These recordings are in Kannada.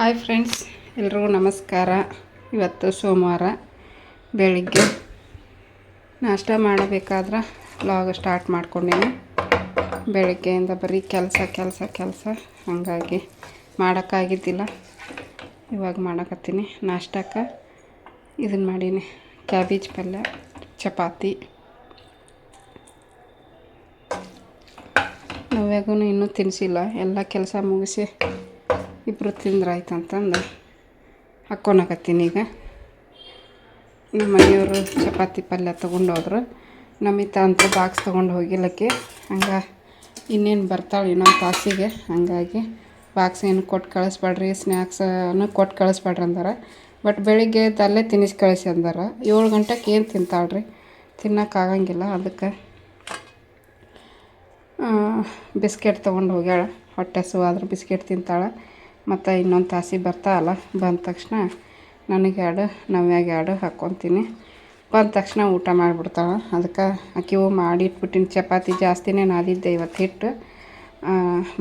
ಹಾಯ್ ಫ್ರೆಂಡ್ಸ್, ಎಲ್ರಿಗೂ ನಮಸ್ಕಾರ. ಇವತ್ತು ಸೋಮವಾರ ಬೆಳಿಗ್ಗೆ ನಾಷ್ಟ ಮಾಡಬೇಕಾದ್ರೆ ವ್ಲಾಗ್ ಸ್ಟಾರ್ಟ್ ಮಾಡ್ಕೊಂಡೀನಿ. ಬೆಳಗ್ಗೆಯಿಂದ ಬರೀ ಕೆಲಸ ಹಾಗಾಗಿ ಮಾಡೋಕ್ಕಾಗಿದ್ದಿಲ್ಲ. ಇವಾಗ ಮಾಡಕತ್ತೀನಿ. ನಾಷ್ಟಕ್ಕೆ ಇದನ್ನು ಮಾಡೀನಿ, ಕ್ಯಾಬೇಜ್ ಪಲ್ಯ, ಚಪಾತಿ. ನವ್ಯಾಗೂ ಇನ್ನೂ ತಿನ್ನಿಸಿಲ್ಲ. ಎಲ್ಲ ಕೆಲಸ ಮುಗಿಸಿ ಇಬ್ಬರು ತಿಂದ್ರಾಯ್ತಂತಂದು ಹಾಕ್ಕೊಳಕತ್ತೀನಿ. ಈಗ ನಮ್ಮ ಮನೆಯವರು ಚಪಾತಿ ಪಲ್ಯ ತೊಗೊಂಡೋದ್ರು. ನಮಿತಾ ಅಂತ ಬಾಕ್ಸ್ ತೊಗೊಂಡು ಹೋಗಿಲ್ಲಕ್ಕೆ, ಹಂಗೆ ಇನ್ನೇನು ಬರ್ತಾಳೆ ಇನ್ನೊಂದು ತಾಸಿಗೆ. ಹಂಗಾಗಿ ಬಾಕ್ಸ್ ಏನು ಕೊಟ್ಟು ಕಳಿಸ್ಬೇಡ್ರಿ, ಸ್ನ್ಯಾಕ್ಸನ್ನು ಕೊಟ್ಟು ಕಳಿಸ್ಬೇಡ್ರಿ ಅಂದಾರ. ಬಟ್ ಬೆಳಿಗ್ಗೆ ಅಲ್ಲೇ ತಿನ್ನಿಸಿ ಕಳಿಸಿ ಅಂದಾರ. 7 ಗಂಟೆಗೆ ಏನು ತಿಂತಾಳ್ರಿ, ತಿನ್ನೋಕ್ಕಾಗಂಗಿಲ್ಲ. ಅದಕ್ಕೆ ಬಿಸ್ಕೆಟ್ ತೊಗೊಂಡು ಹೋಗ್ಯಾಳ. ಹೊಟ್ಟೆ ಹಸಿವಾದ್ರೆ ಬಿಸ್ಕೆಟ್ ತಿಂತಾಳೆ. ಮತ್ತು ಇನ್ನೊಂದು ತಾಸಿಗೆ ಬರ್ತಾಳಲ್ಲ, ಬಂದ ತಕ್ಷಣ ನನಗೆ 2, ನವ್ಯಾಗೆ 2 ಹಾಕ್ಕೊತೀನಿ. ಬಂದ ತಕ್ಷಣ ಊಟ ಮಾಡಿಬಿಡ್ತಾಳೆ. ಅದಕ್ಕೆ ಆಕಿವು ಮಾಡಿಟ್ಬಿಟ್ಟಿನಿ. ಚಪಾತಿ ಜಾಸ್ತಿನೇ ನಾದಿದ್ದೆ ಇವತ್ತು ಹಿಟ್ಟು,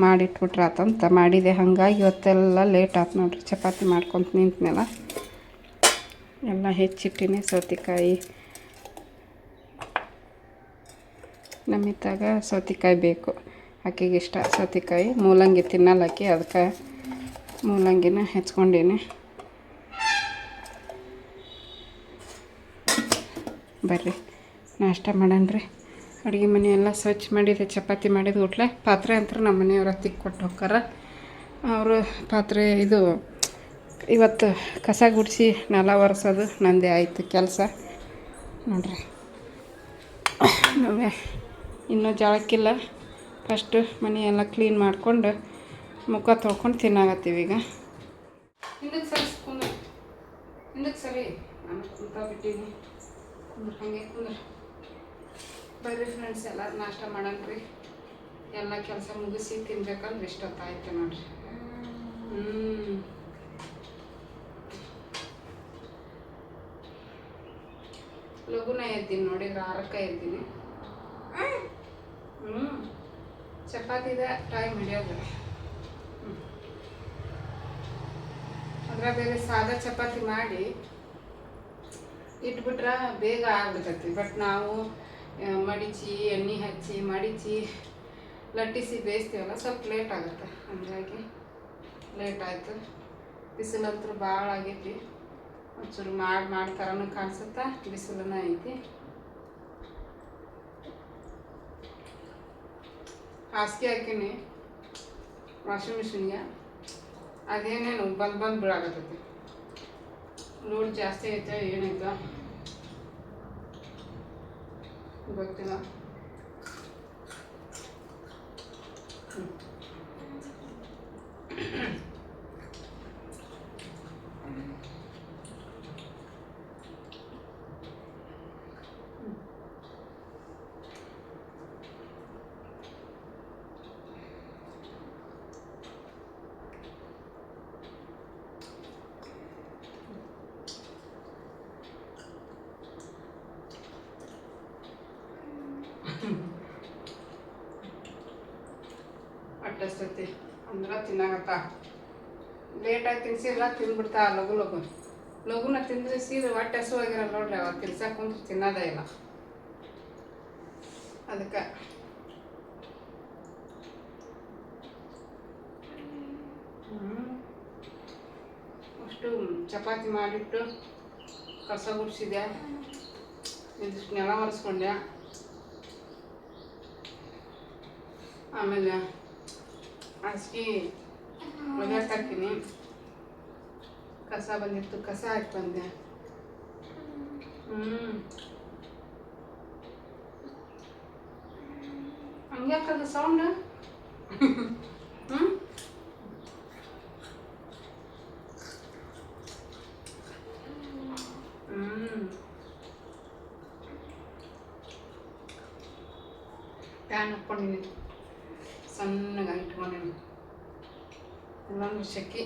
ಮಾಡಿಟ್ಬಿಟ್ರೆ ಆತಂತ ಮಾಡಿದೆ. ಹಾಗಾಗಿ ಇವತ್ತೆಲ್ಲ ಲೇಟ್ ಆಯ್ತು ನೋಡ್ರಿ. ಚಪಾತಿ ಮಾಡ್ಕೊತ ನಿಂತಮೇಲೆ ಎಲ್ಲ ಹೆಚ್ಚಿಟ್ಟಿನಿ. ಸೌತೆಕಾಯಿ ನಮಿತಾಗ ಸೌತೆಕಾಯಿ ಬೇಕು, ಆಕೆಗೆ ಇಷ್ಟ ಸೌತೆಕಾಯಿ. ಮೂಲಂಗಿ ತಿನ್ನಲ್ಲಕ್ಕಿ, ಅದಕ್ಕೆ ಮೂಲಂಗಿನ ಹೆಚ್ಕೊಂಡೀನಿ. ಬರ್ರಿ ನಾಷ್ಟ ಮಾಡೋಣ್ರಿ. ಅಡುಗೆ ಮನೆ ಎಲ್ಲ ಸ್ವಚ್ಛ ಮಾಡಿದೆ, ಚಪಾತಿ ಮಾಡಿದ ಊಟ್ಲೆ. ಪಾತ್ರೆ ಅಂತ ನಮ್ಮ ಮನೆಯವ್ರ ತಿಕ್ಕೊಟ್ಟು ಹೋಗ್ಯಾರ. ಅವರು ಪಾತ್ರೆ ಇದು ಇವತ್ತು ಕಸ ಗುಡಿಸಿ ನೆಲ ಒರೆಸೋದು ನಂದೇ ಆಯಿತು ಕೆಲಸ ನೋಡ್ರಿ. ನಾವೇ ಇನ್ನೂ ಜಳಕ್ಕಿಲ್ಲ. ಫಸ್ಟು ಮನೆಯೆಲ್ಲ ಕ್ಲೀನ್ ಮಾಡಿಕೊಂಡು ಮುಖ ತೊಳ್ಕೊಂಡು ತಿನ್ನಾಗತ್ತೀವಿ. ಈಗ ಹಿಂದಕ್ಕೆ ಸರಿ ನಾನು ಕುಂತ ಬಿಟ್ಟೀನಿ. ಹಾಗೆ ಕುಂದ್ರೆ ಬರ್ರಿ ಫ್ರೆಂಡ್ಸ್, ಎಲ್ಲರೂ ನಾಷ್ಟ ಮಾಡೋಣ್ರಿ. ಎಲ್ಲ ಕೆಲಸ ಮುಗಿಸಿ ತಿನ್ಬೇಕಂದ್ರೆ ಇಷ್ಟೊತ್ತಾಯ್ತು ನೋಡ್ರಿ. ಲಘುನ ಎದ್ದೀನಿ ನೋಡಿದ್ರೆ 6ಕ್ಕೆ ಎದ್ದೀನಿ. ಚಪಾತಿದ ಟೈಮ್ ಹಿಡಿಯೋದು. ಅದ್ರ ಬೇರೆ ಸಾದಾ ಚಪಾತಿ ಮಾಡಿ ಇಟ್ಬಿಟ್ರೆ ಬೇಗ ಆಗ್ಬಿಡ್ತೈತಿ. ಬಟ್ ನಾವು ಮಡಿಚಿ ಎಣ್ಣೆ ಹಚ್ಚಿ ಮಡಿಚಿ ಲಟ್ಟಿಸಿ ಬೇಯಿಸ್ತೀವಲ್ಲ, ಸ್ವಲ್ಪ ಲೇಟ್ ಆಗುತ್ತೆ. ಹಾಗಾಗಿ ಲೇಟ್ ಆಯಿತು. ಬಿಸಿಲಂತೂ ಭಾಳ ಆಗೈತಿ. ಒಂಚೂರು ಮಾಡ್ತಾರನೂ ಕಾಣಿಸುತ್ತಾ, ಬಿಸಿಲನ್ನ ಐತಿ. ಹಾಸಿಗೆ ಹಾಕೀನಿ ವಾಷಿಂಗ್ ಮಿಷಿನ್ಗೆ. ಅದೇನೇನು ಬಂದು ಬಿಡಾಕತ್ತೈತಿ. ಲೋಡ್ ಜಾಸ್ತಿ ಐತೆ ಏನೈತೆ ಗೊತ್ತಿಲ್ಲ. ಅಟ್ಟಸ್ತೈತಿ ಅಂದ್ರೆ ತಿನ್ನಾಗತ್ತ. ಲೇಟಾಗಿ ತಿನ್ಸಿಲ್ಲ, ತಿಂದ್ಬಿಡ್ತಾ ಲಘುನ ತಿಂದ್ರೆ ಸೀರೆ ಹೊಟ್ಟೆ ಹಸುವಾಗಿರಲ್ಲ ನೋಡ್ರಿ. ಅವಾಗ ತಿನ್ಸಕ್ಕೆ ಕುಂತು ತಿನ್ನೋದೇ ಇಲ್ಲ. ಅದಕ್ಕೆ ಅಷ್ಟು ಚಪಾತಿ ಮಾಡಿಟ್ಟು ಕಸ ಗುಡಿಸಿದೆ, ಇದಿಷ್ಟು ನೆಲ ಒರೆಸ್ಕೊಂಡೆ. ಆಮೇಲೆ ಹಾಸಿಗೆ ಒಗ್ಯಾಕೆ ಹಾಕೀನಿ. ಕಸ ಬಂದಿತ್ತು, ಕಸ ಹಾಕಿ ಬಂದೆ. ಹಂಗ್ಯಾಕದು ಸೌಂಡ್? ಪ್ಯಾನ್ ಹಾಕ್ಕೊಂಡಿನಿ, ಸಣ್ಣಗಾಗಿ ಇಟ್ಕೊಂಡಿನಿ. ಎಲ್ಲಾನು ಶೆಕಿ.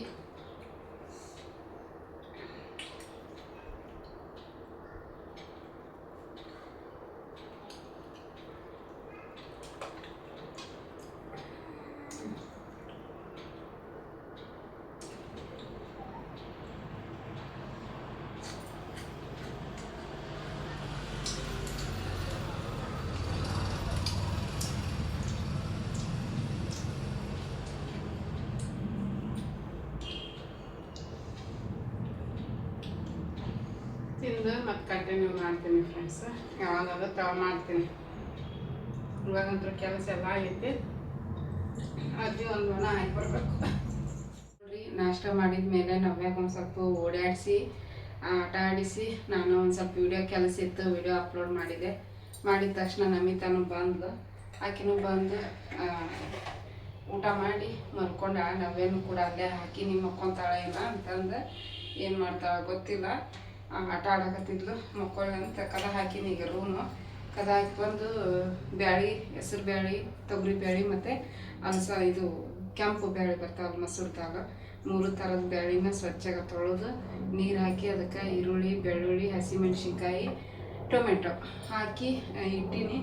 ಕಂಟಿನ್ಯೂ ಮಾಡ್ತೀನಿ ಫ್ರೆಂಡ್ಸ್. ಯಾವಾಗಾಗುತ್ತೆ ಅವಾಗ ಮಾಡ್ತೀನಿ. ಇವಾಗಂತೂ ಕೆಲಸ ಎಲ್ಲ ಆಗೈತಿ. ಅಜ್ಜಿ ಒಂದು ಮನ ಹಾಕಿ ಬರ್ಬೇಕು ನೋಡ್ರಿ. ನಾಷ್ಟ ಮಾಡಿದ ಮೇಲೆ ನವ್ಯಾಗ ಒಂದು ಸ್ವಲ್ಪ ಓಡಾಡಿಸಿ ಆಟ ಆಡಿಸಿ ನಾನು ಒಂದು ಸ್ವಲ್ಪ ವೀಡಿಯೋ ಕೆಲಸ ಇತ್ತು, ವೀಡಿಯೋ ಅಪ್ಲೋಡ್ ಮಾಡಿದೆ. ಮಾಡಿದ ತಕ್ಷಣ ನಮಿತಾನು ಬಂದ್ಲು. ಆಕಿನೂ ಬಂದು ಊಟ ಮಾಡಿ ಮಲ್ಕೊಂಡ. ನವ್ಯನೂ ಕೂಡ ಅಲ್ಲೇ ಹಾಕಿ ನೀವು ಮಕ್ಕೊಂತಾಳೆ ಇಲ್ಲ ಅಂತಂದು ಏನು ಮಾಡ್ತಾಳೆ ಗೊತ್ತಿಲ್ಲ. ಆಟ ಆಡಕತ್ತಿದ್ಲು. ಮಕ್ಕಳು ಅಂತ ಕದ ಹಾಕಿನಿ. ಈಗ ರೂಮು ಕದ ಹಾಕಿ ಬಂದು ಬ್ಯಾಳಿ, ಹೆಸರು ಬ್ಯಾಳಿ, ತೊಗರಿ ಬ್ಯಾಳಿ ಮತ್ತು ಇದು ಕೆಂಪು ಬ್ಯಾಳಿ ಬರ್ತಾವೆ ಮೊಸರುದಾಗ. 3 ಥರದ ಬ್ಯಾಳಿನ ಸ್ವಚ್ಛಗೆ ತೊಳೆದು ನೀರು ಹಾಕಿ ಅದಕ್ಕೆ ಈರುಳ್ಳಿ, ಬೆಳ್ಳುಳ್ಳಿ, ಹಸಿಮೆಣ್ಸಿನ್ಕಾಯಿ, ಟೊಮೆಟೊ ಹಾಕಿ ಇಟ್ಟೀನಿ.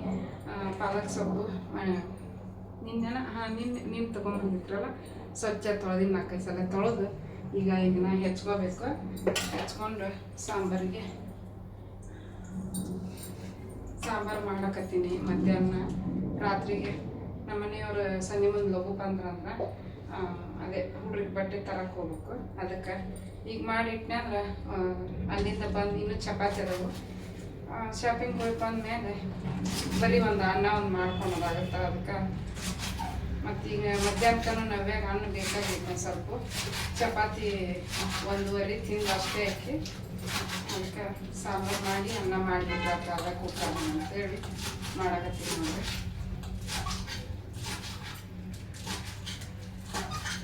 ಪಾಲಕ್ ಸೊಪ್ಪು ನಿನ್ನೆ ತೊಗೊಂಬಂದಿದ್ರಲ್ಲ, ಸ್ವಚ್ಛ ತೊಳೆದು 4-5 ಸಲ ತೊಳೆದು ಈಗ ಇದನ್ನ ಹೆಚ್ಕೋಬೇಕು. ಹೆಚ್ಕೊಂಡು ಸಾಂಬಾರು ಮಾಡಕತ್ತೀನಿ. ಮಧ್ಯಾಹ್ನ ರಾತ್ರಿಗೆ ನಮ್ಮ ಮನೆಯವರು ಸಂಜೆ ಮುಂದೆ ಲಘು ಬಂದ್ರಂದ್ರೆ ಅದೇ ಹುಡ್ರಿಗೆ ಬಟ್ಟೆ ತರಕ್ಕೆ ಹೋಗ್ಬೇಕು. ಅದಕ್ಕೆ ಈಗ ಮಾಡಿಟ್ನೆ ಅಂದ್ರೆ ಅಲ್ಲಿಂದ ಬಂದು ಇನ್ನೂ ಚಪಾತಿ ಅದಾವು. ಶಾಪಿಂಗ್ ಹೋಗಿ ಬಂದಮೇಲೆ ಬರೀ ಒಂದು ಅನ್ನ ಮಾಡ್ಕೊಳೋದಾಗುತ್ತೆ. ಅದಕ್ಕೆ ಮತ್ತೀಗ ಮಧ್ಯಾಹ್ನಕ್ಕೂ ನವ್ಯಾಗ ಹಣ್ಣು ಬೇಕಾಗಿತ್ತು. ಸ್ವಲ್ಪ ಚಪಾತಿ 1:30 ತಿಂದು ಅಷ್ಟೇ ಹಾಕಿ ಅದಕ್ಕೆ ಸಾಂಬಾರು ಮಾಡಿ ಅನ್ನ ಮಾಡಿಬಿಟ್ಟಾಗ ಕುಕ್ಕರ್ ಅಂತೇಳಿ ಮಾಡಕತ್ತೀನಿ ನೋಡಿ.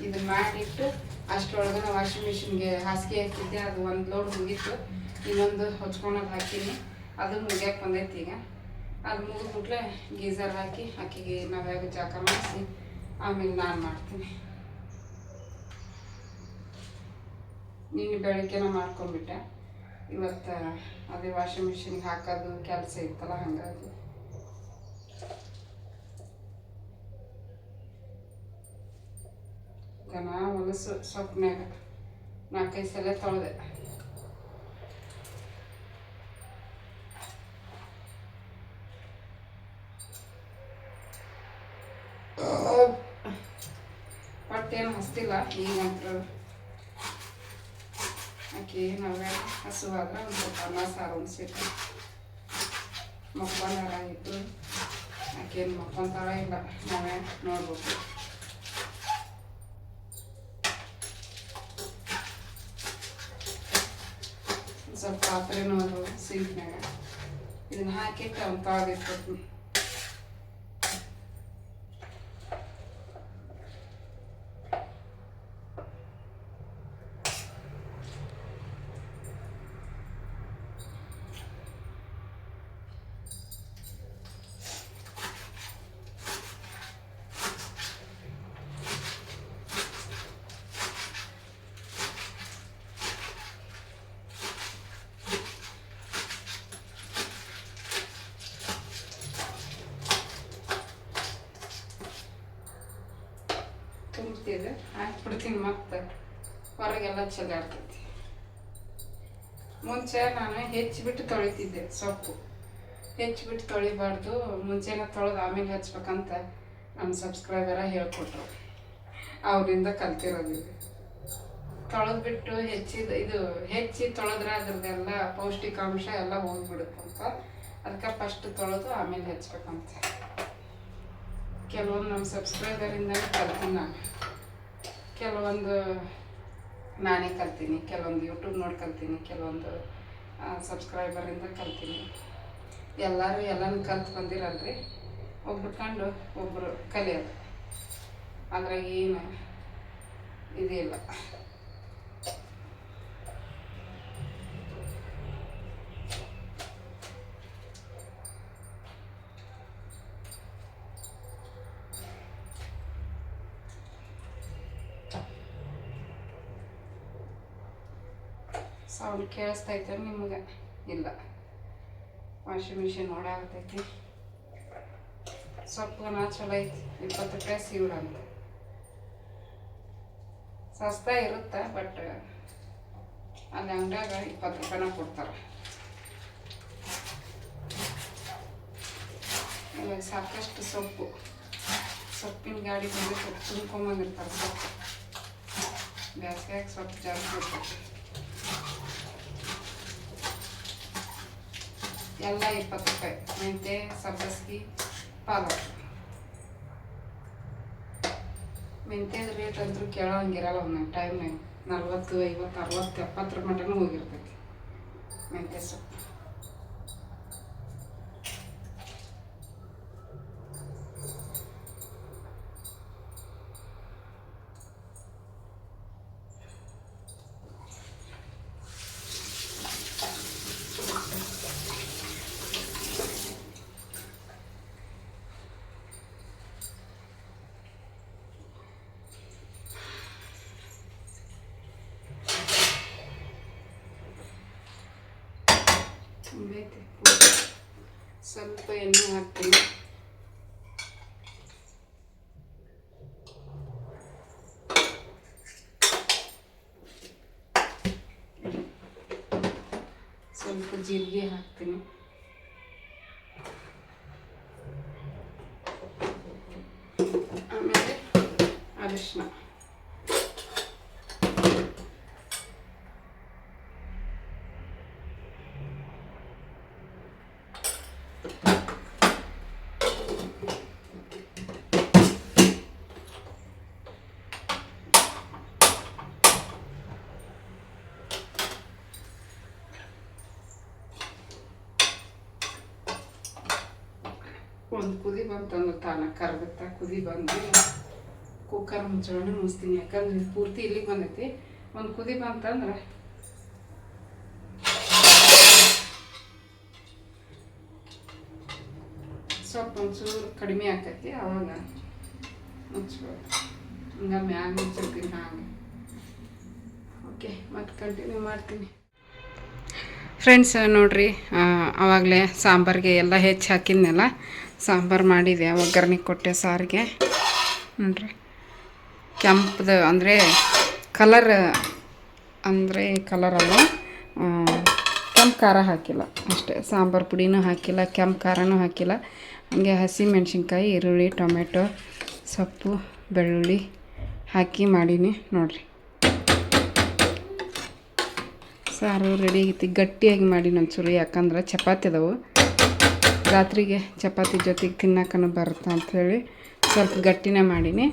ಇದನ್ನ ಮಾಡಿಟ್ಟು ಅಷ್ಟರೊಳಗೆ ವಾಷಿಂಗ್ ಮಿಷಿನ್ಗೆ ಹಾಸಿಗೆ ಹಾಕಿದ್ದೆ. ಅದು 1 ಲೋಡ್ ಮುಗೀತು. ಇನ್ನೊಂದು ಹೊಚ್ಕೊಳೋದು ಹಾಕೀನಿ. ಅದು ಮುಗಿಯಕ್ಕೆ ಬಂದೈತಿ. ಈಗ ಅದು ಮುಗಿದ್ಬಿಟ್ಲೆ ಗೀಝರ್ ಹಾಕಿ ಆಕೆಗೆ ನವ್ಯಾಗ ಜಾಕ ಮಾಡಿಸಿ ಆಮೇಲೆ ನಾನು ಮಾಡ್ತೀನಿ. ನೀನು ಬೆಳಗ್ಗೆನ ಮಾಡ್ಕೊಂಡ್ಬಿಟ್ಟೆ. ಇವತ್ತು ಅದೇ ವಾಷಿಂಗ್ ಮಿಷಿನ್ಗೆ ಹಾಕೋದು ಕೆಲಸ ಇತ್ತಲ್ಲ, ಹಾಗಾಗಿ ದನ ಹೊಲಸು ಸೊಪ್ಪನ್ಯಾಗ 4-5 ಸಲ ತೊಳೆದೆ. ಹೊಟ್ಟೇನು ಹಸ್ತಿಲ್ಲ ಈಗಂತ. ಆಕೆ ನಾವೇ ಹಸುವಾದ್ರೆ ಒಂದು ಸ್ವಲ್ಪ ಅನ್ನ ಸಾರು ಉಣ್ಸಿಟ್ಟು ಮಕ್ಕೊಂಡಾರಾಗಿತ್ತು. ಆಕೇನು ಮಕ್ಕೊಂತಾಳ ಇಲ್ಲ, ನಾವೇ ನೋಡ್ಬೇಕು. ಸ್ವಲ್ಪ ಪಾತ್ರೆನೂ ಅದು ಸಿಂಕ್ನಾಗ ಇದನ್ನು ಹಾಕಿಟ್ಟು ಅವ್ನು ತೊಳೆದಿಟ್ಬಿಡ್ತೀನಿ. ತುಂಬ್ತಿದೆ ಹಾಕ್ಬಿಡ್ತೀನಿ. ಮತ್ತೆ ಹೊರಗೆಲ್ಲ ಚೆಲ್ಲಾಡ್ತೈತಿ. ಮುಂಚೆ ನಾನು ಹೆಚ್ಚಿಬಿಟ್ಟು ತೊಳಿತಿದ್ದೆ. ಸೊಪ್ಪು ಹೆಚ್ಚಿಬಿಟ್ಟು ತೊಳಿಬಾರ್ದು, ಮುಂಚೆನೇ ತೊಳೆದು ಆಮೇಲೆ ಹಚ್ಬೇಕಂತ ನಮ್ಮ ಸಬ್ಸ್ಕ್ರೈಬರ ಹೇಳ್ಕೊಟ್ರು. ಅವರಿಂದ ಕಲ್ತಿರೋದು. ತೊಳೆದ್ಬಿಟ್ಟು ಹೆಚ್ಚಿ ತೊಳೆದ್ರೆ ಅದ್ರದ್ದೆಲ್ಲ ಪೌಷ್ಟಿಕಾಂಶ ಎಲ್ಲ ಹೋಗ್ಬಿಡುತ್ತಂತ. ಅದಕ್ಕೆ ಫಸ್ಟ್ ತೊಳೆದು ಆಮೇಲೆ ಹಚ್ಬೇಕಂತ ಕೆಲವೊಂದು ನಮ್ಮ ಸಬ್ಸ್ಕ್ರೈಬರಿಂದ ಕಲ್ತೀನಿ ನಾನು. ಕೆಲವೊಂದು ನಾನೇ ಕಲ್ತೀನಿ, ಕೆಲವೊಂದು ಯೂಟ್ಯೂಬ್ ನೋಡಿ ಕಲ್ತೀನಿ, ಕೆಲವೊಂದು ಸಬ್ಸ್ಕ್ರೈಬರಿಂದ ಕಲ್ತೀನಿ. ಎಲ್ಲರೂ ಎಲ್ಲನೂ ಕಲ್ತು ಬಂದಿರಲ್ರಿ. ಒಬ್ರು ಕಂಡು ಒಬ್ಬರು ಕಲಿಯೋದು, ಅದ್ರಾಗ ಏನು ಇದಿಲ್ಲ. ಸೌಂಡ್ ಕೇಳಿಸ್ತೈತೆ ನಿಮಗೆ? ಇಲ್ಲ, ವಾಷಿಂಗ್ ಮಿಷಿನ್ ಓಡಾಡ್ತೈತಿ. ಸೊಪ್ಪು ಚಲೋ ಐತಿ. 20 ರೂಪಾಯಿ ಸೀವ್ರ ಅಂತ ಸಸ್ತಾ ಇರುತ್ತೆ. ಬಟ್ ಅಲ್ಲಿ ಅಂಗಡಿಯಾಗ 20 ರೂಪಾಯಿನ ಕೊಡ್ತಾರೆ. ಇವಾಗ ಸಾಕಷ್ಟು ಸೊಪ್ಪಿನ ಗಾಡಿ ಬಂದು ಸೊಪ್ಪು ತುಂಬ್ಕೊಂಬಂದಿರ್ತಾರೆ. ಸೊಪ್ಪು ಬೇಸಿಗೆಯಾಗ ಸೊಪ್ಪು ಜಾಸ್ತಿ ಇರ್ತೈತಿ. ಎಲ್ಲ 20 ರೂಪಾಯಿ. ಮೆಂತ್ಯ, ಸಬ್ಬಸ್ಗಿ, ಪಾಲಕ್. ಮೆಂತ್ಯದ ರೇಟ್ ಅಂತೂ ಕೇಳೋಂಗಿರಲ್ಲ ಒಂದೊಂದು ಟೈಮ್ನಾಗ 40, 50, 60, 70 ಮಟನೂ ಹೋಗಿರ್ತೈತಿ ಮೆಂತ್ಯ ಸೊಪ್ಪು. ಸ್ವಲ್ಪ ಎಣ್ಣೆ ಹಾಕ್ತೀನಿ. ಸ್ವಲ್ಪ ಜೀರಿಗೆ ಹಾಕ್ತೀನಿ. ಆಮೇಲೆ ಅರಿಶಿನ. ಒಂದು ಕುದಿ ಬಂತಂದ್ರೆ ತಾನ ಕರಗುತ್ತಾ. ಕುದಿ ಬಂದು ಕುಕ್ಕರ್ ಮುಚ್ಚಳನೆ ಮುಚ್ತೀನಿ, ಯಾಕಂದ್ರೆ ಇದು ಪೂರ್ತಿ ಇಲ್ಲಿಗೆ ಬಂದೈತಿ. ಒಂದು ಕುದಿ ಬಂತಂದ್ರೆ ಸ್ವಲ್ಪ ಒಂಚೂರು ಕಡಿಮೆ ಆಕೈತಿ, ಅವಾಗ ಮುಚ್ಬೋದು. ಹಂಗೆ ಮ್ಯಾಗ ಮುಚ್ಚಿರ್ತೀನಿ ಹಾಗೆ. ಓಕೆ, ಮತ್ತೆ ಕಂಟಿನ್ಯೂ ಮಾಡ್ತೀನಿ. ಫ್ರೆಂಡ್ಸ್ ನೋಡ್ರಿ, ಆವಾಗಲೇ ಸಾಂಬಾರಿಗೆ ಎಲ್ಲ ಹೆಚ್ಚು ಹಾಕಿದ್ನೆಲ್ಲ. ಸಾಂಬಾರು ಮಾಡಿದೆ, ಒಗ್ಗರಣೆ ಕೊಟ್ಟೆ ಸಾರಿಗೆ. ನೋಡ್ರಿ ಕೆಂಪದು ಅಂದರೆ ಕಲರ್, ಅಂದರೆ ಕಲರಲ್ಲ, ಕೆಂಪು ಖಾರ ಹಾಕಿಲ್ಲ ಅಷ್ಟೇ. ಸಾಂಬಾರು ಪುಡಿನೂ ಹಾಕಿಲ್ಲ, ಕೆಂಪು ಖಾರನೂ ಹಾಕಿಲ್ಲ. ಹಂಗೆ ಹಸಿ ಮೆಣಸಿನ್ಕಾಯಿ, ಈರುಳ್ಳಿ, ಟೊಮೆಟೊ, ಸೊಪ್ಪು, ಬೆಳ್ಳುಳ್ಳಿ ಹಾಕಿ ಮಾಡೀನಿ ನೋಡ್ರಿ. ಸಾರು ರೆಡಿ ಆಗೈತಿ. ಗಟ್ಟಿಯಾಗಿ ಮಾಡೀನಿ ಒಂಚೂರು, ಯಾಕಂದ್ರೆ ಚಪಾತಿ ಅದಾವು, ರಾತ್ರಿಗೆ ಚಪಾತಿ ಜೊತೆಗೆ ತಿನ್ನಕ್ಕೂ ಬರುತ್ತೆ ಅಂಥೇಳಿ ಸ್ವಲ್ಪ ಗಟ್ಟಿನೇ ಮಾಡೀನಿ.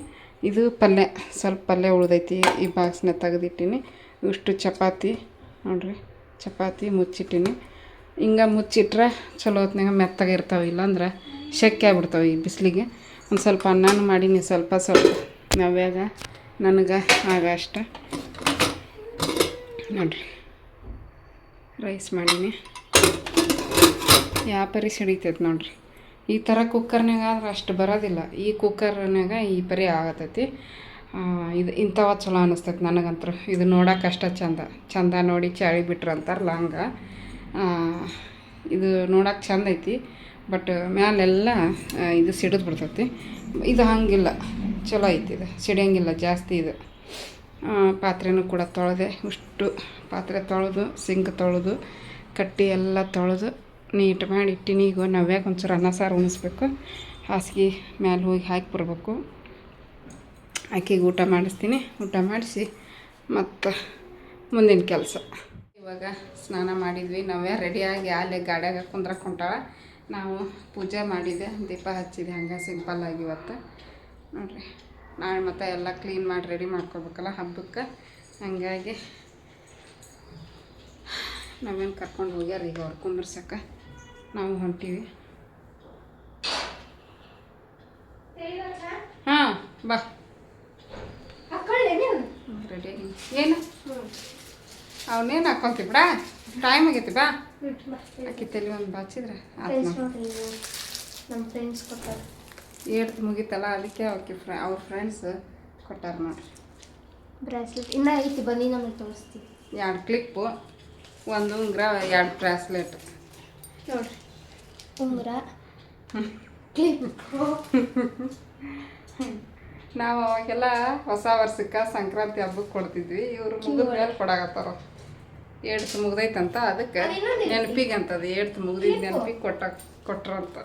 ಇದು ಪಲ್ಯ, ಸ್ವಲ್ಪ ಪಲ್ಯ ಉಳ್ದೈತಿ, ಈ ಬಾಕ್ಸ್ನ ತೆಗೆದಿಟ್ಟೀನಿ. ಇಷ್ಟು ಚಪಾತಿ ನೋಡ್ರಿ, ಚಪಾತಿ ಮುಚ್ಚಿಟ್ಟೀನಿ. ಹಿಂಗೆ ಮುಚ್ಚಿಟ್ರೆ ಚಲೋ ಹೊತ್ನಾಗ ಮೆತ್ತಗಿರ್ತಾವೆ, ಇಲ್ಲಾಂದ್ರೆ ಶೆಕೆ ಆಗ್ಬಿಡ್ತಾವೆ ಈ ಬಿಸಿಲಿಗೆ. ಒಂದು ಸ್ವಲ್ಪ ಅನ್ನನೂ ಮಾಡೀನಿ, ಸ್ವಲ್ಪ ನವ್ಯಾಗ ನನಗೆ ಆಗ ಅಷ್ಟ ನೋಡ್ರಿ. ರೈಸ್ ಮಾಡೀನಿ, ಯಾವ ಪರಿ ಸಿಡಿತೈತೆ ನೋಡ್ರಿ. ಈ ಥರ ಕುಕ್ಕರ್ನಾಗ ಆದ್ರೆ ಅಷ್ಟು ಬರೋದಿಲ್ಲ, ಈ ಕುಕ್ಕರ್ನಾಗ ಈ ಪರಿ ಆಗತೈತಿ. ಇದು ಇಂಥವ ಚಲೋ ಅನ್ನಿಸ್ತೈತೆ ನನಗಂತೂ. ಇದು ನೋಡೋಕೆ ಅಷ್ಟ ಚಂದ ನೋಡಿ ಚಾಳಿ ಬಿಟ್ರು ಅಂತಾರಲ್ಲ ಹಂಗೆ. ಇದು ನೋಡೋಕೆ ಚಂದ ಐತಿ, ಬಟ್ ಮ್ಯಾಲೆಲ್ಲ ಇದು ಸಿಡಿದು ಬಿಡ್ತೈತಿ. ಇದು ಹಂಗಿಲ್ಲ, ಚಲೋ ಐತಿ, ಇದು ಸಿಡಿಯಂಗಿಲ್ಲ ಜಾಸ್ತಿ. ಇದು ಪಾತ್ರೆನೂ ಕೂಡ ತೊಳೆದೆ, ಇಷ್ಟು ಪಾತ್ರೆ ತೊಳೆದು, ಸಿಂಕ್ ತೊಳೆದು, ಕಟ್ಟಿ ಎಲ್ಲ ತೊಳೆದು ನೀಟ್ ಮಾಡಿ ಇಟ್ಟಿನಿ. ಈಗ ನವ್ಯಾಗ ಒಂಚೂರು ಅನ್ನ ಸಾರು ಉಣಿಸ್ಬೇಕು. ಹಾಸಿಗೆ ಮ್ಯಾಲೆ ಹೋಗಿ ಹಾಕಿ ಬರ್ಬೇಕು. ಆಕೆಗೆ ಊಟ ಮಾಡಿಸ್ತೀನಿ. ಊಟ ಮಾಡಿಸಿ ಮತ್ತು ಮುಂದಿನ ಕೆಲಸ. ಇವಾಗ ಸ್ನಾನ ಮಾಡಿದ್ವಿ, ನವ್ಯ ರೆಡಿಯಾಗಿ ಅಲ್ಲೇ ಗಾಡ್ಯಾಗ ಕುಂದ್ರಕ್ಕೆ ಹೊಂಟಾಳ. ನಾವು ಪೂಜೆ ಮಾಡಿದೆ, ದೀಪ ಹಚ್ಚಿದೆ, ಹಂಗೆ ಸಿಂಪಲ್ಲಾಗಿ ಇವತ್ತು ನೋಡಿರಿ. ನಾಳೆ ಮತ್ತು ಎಲ್ಲ ಕ್ಲೀನ್ ಮಾಡಿ ರೆಡಿ ಮಾಡ್ಕೋಬೇಕಲ್ಲ ಹಬ್ಬಕ್ಕೆ. ಹಂಗಾಗಿ ನಾವೇನು ಕರ್ಕೊಂಡು ಹೋಗ್ಯಾರ ಈಗ ಅವ್ರು ಕುಂದ್ರಸಕ್ಕೆ. ನಾವು ಹೊಂಟೀವಿ. ಹಾಂ ಬಾ ರೆಡಿ ಏನು ಅವನೇನು ಹಾಕ್ಕೊಂತಿ ಬಿಡ, ಟೈಮ್ ಆಗೈತಿ. ಬಾ ಅಕ್ಕಿ ತಲೆ ಒಂದು ಬಾಚಿದ್ರೆ ನಮ್ಮ ಫ್ರೆಂಡ್ಸ್ ಕೊಟ್ಟಾರ. ಏಡ್ತು ಮುಗೀತಲ್ಲ, ಅದಕ್ಕೆ ಅವಕ್ಕೆ ಅವ್ರ ಫ್ರೆಂಡ್ಸ್ ಕೊಟ್ಟಾರ ನೋಡ್ರಿ. ಬ್ರಾಸ್ಲೆಟ್ ಇನ್ನೂ ಐತಿ, ಬನ್ನಿ ನಮಗೆ ತೋರಿಸ್ತೀವಿ. 2 ಕ್ಲಿಪ್ಪು, 1 ಉಂಗುರ, 2 ಬ್ರಾಸ್ಲೆಟ್ ನೋಡ್ರಿ. ಉಂಗುರ, ಕ್ಲಿಪ್. ನಾವು ಅವಾಗೆಲ್ಲ ಹೊಸ ವರ್ಷಕ್ಕೆ ಸಂಕ್ರಾಂತಿ ಹಬ್ಬಕ್ಕೆ ಕೊಡ್ತಿದ್ವಿ. ಇವರು ಮುಗಿದ ಮೇಲೆ ಕೊಡಾಕತ್ತಾರ. 8 ಮುಗ್ದೈತಂತ, ಅದಕ್ಕೆ ನೆನಪಿಗೆ ಅಂತದ 8 ಮುಗ್ದಿದ್ದು ನೆನಪಿಗೆ ಕೊಟ್ರಂತ.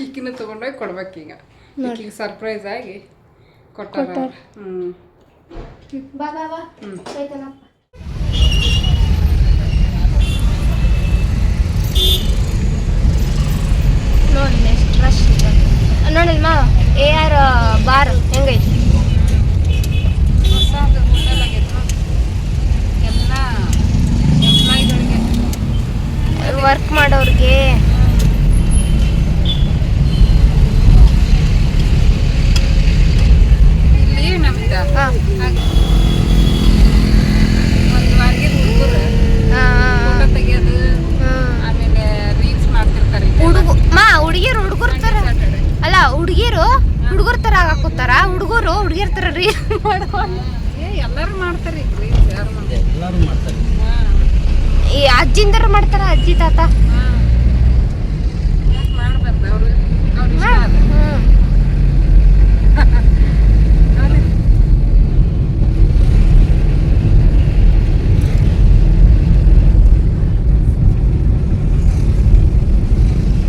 ಈಕಿನ ತೊಗೊಂಡೋಗಿ ಕೊಡ್ಬೇಕೀಗ. ಈಕಿಗೆ ಸರ್ಪ್ರೈಸ್ ಆಗಿ ಕೊಟ್ಟಾರ. ಬಾ ಬಾ ಬಾ. ಹ್ಞೂ ನೋಡಲ್ಮ AR ಬಾರ್ ಹೆಂಗೈತಿ ಹೊಸ ಹೋಟೆಲ್ ಆಗೈತೆ ಎಲ್ಲ ಎಂಪ್ಲಾಯ್ಗಳಿಗೆ ವರ್ಕ್ ಮಾಡೋರಿಗೆ ಇಲ್ಲಿ ನಮ್ದು ಹಾಂ ಒಂದು ವಾರಿಗೆ ಹುಡುಗರು ಫೋಟೋ ತೆಗಿಯೋದು ಆಮೇಲೆ ರೀಲ್ಸ್ ಮಾಡ್ತಿರ್ತಾರೆ ಹುಡುಗಿರು ತರ ಅಲ್ಲ ಹುಡುಗರು ತರ ಹಾಕೋತಾರ ಹುಡುಗಿರ್ ತರ ರೀಲ್ಸ್ ಮಾಡ್ಕೊಂಡು ಎಲ್ಲರೂ ಮಾಡ್ತಾರೆ ಈಗ ರೀಲ್ಸ್ ಯಾರು ಎಲ್ಲರೂ ಮಾಡ್ತಾರೆ. ಈ ಅಜ್ಜಿಂದರ ಮಾಡ್ತಾರ ಅಜ್ಜಿ ತಾತ ಯಾಕೆ ಮಾಡ್ಬಾರ್ದು ಅವರು ಅವ್ರು ಇಷ್ಟ ಅದ